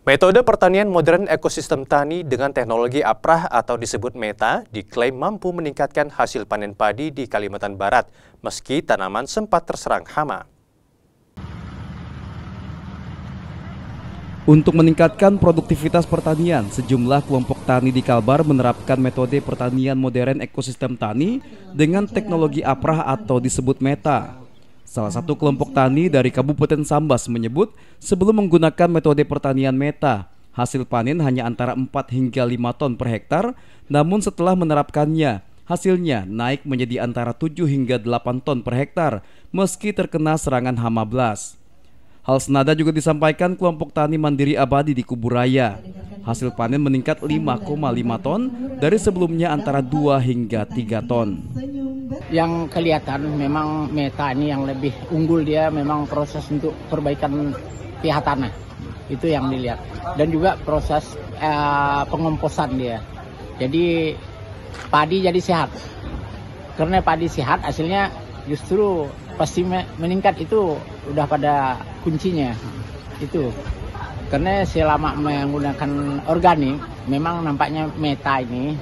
Metode pertanian modern ekosistem tani dengan teknologi APRAH atau disebut META diklaim mampu meningkatkan hasil panen padi di Kalimantan Barat meski tanaman sempat terserang hama. Untuk meningkatkan produktivitas pertanian, sejumlah kelompok tani di Kalbar menerapkan metode pertanian modern ekosistem tani dengan teknologi APRAH atau disebut META. Salah satu kelompok tani dari Kabupaten Sambas menyebut sebelum menggunakan metode pertanian META, hasil panen hanya antara 4 hingga 5 ton per hektar, namun setelah menerapkannya, hasilnya naik menjadi antara 7 hingga 8 ton per hektar meski terkena serangan hama blas. Hal senada juga disampaikan kelompok tani mandiri abadi di Kuburaya. Hasil panen meningkat 5,5 ton dari sebelumnya antara 2 hingga 3 ton. Yang kelihatan memang META ini yang lebih unggul, dia memang proses untuk perbaikan pH tanah. Itu yang dilihat. Dan juga proses pengomposan dia. Jadi padi jadi sehat. Karena padi sehat hasilnya justru pasti meningkat, itu udah pada kuncinya itu. Karena selama menggunakan organik memang nampaknya META ini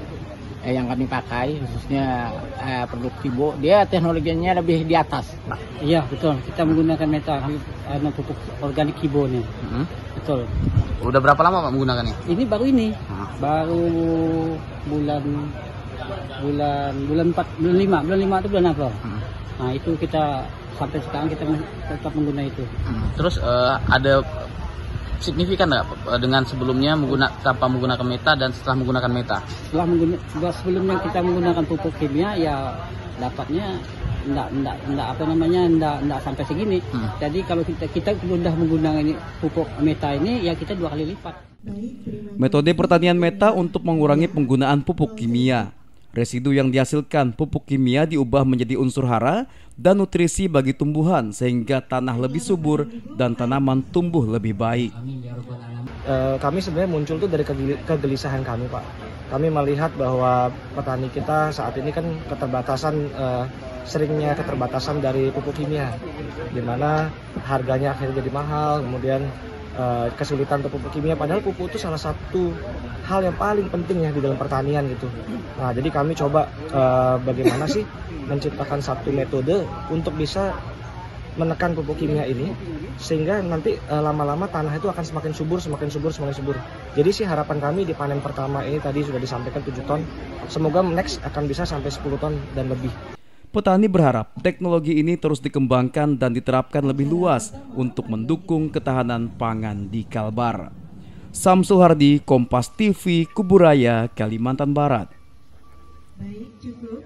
yang kami pakai khususnya produk Kibo, dia teknologinya lebih di atas. Iya betul, kita menggunakan META pupuk organik Kibo nih. Betul. Udah berapa lama Pak menggunakannya? Ini baru baru bulan 4, bulan 5 itu bulan April. Nah itu kita sampai sekarang kita tetap menggunakan itu. Terus ada signifikan nggak dengan sebelumnya tanpa menggunakan META dan setelah menggunakan META? Sebelumnya kita menggunakan pupuk kimia ya dapatnya enggak sampai segini. Jadi kalau kita sudah menggunakan pupuk META ini ya kita 2 kali lipat. Metode pertanian META untuk mengurangi penggunaan pupuk kimia. Residu yang dihasilkan pupuk kimia diubah menjadi unsur hara dan nutrisi bagi tumbuhan sehingga tanah lebih subur dan tanaman tumbuh lebih baik. Kami sebenarnya muncul tuh dari kegelisahan kami, Pak. Kami melihat bahwa petani kita saat ini kan seringnya keterbatasan dari pupuk kimia, di mana harganya akhirnya jadi mahal, kemudian kesulitan untuk pupuk kimia, padahal pupuk itu salah satu hal yang paling penting ya di dalam pertanian gitu. Nah, jadi kami coba bagaimana sih menciptakan satu metode untuk bisa menekan pupuk kimia ini sehingga nanti lama-lama tanah itu akan semakin subur. Jadi sih harapan kami di panen pertama ini tadi sudah disampaikan 7 ton. Semoga next akan bisa sampai 10 ton dan lebih. Petani berharap teknologi ini terus dikembangkan dan diterapkan lebih luas untuk mendukung ketahanan pangan di Kalbar. Samsul Hardi, Kompas TV, Kuburaya, Kalimantan Barat. Baik, cukup.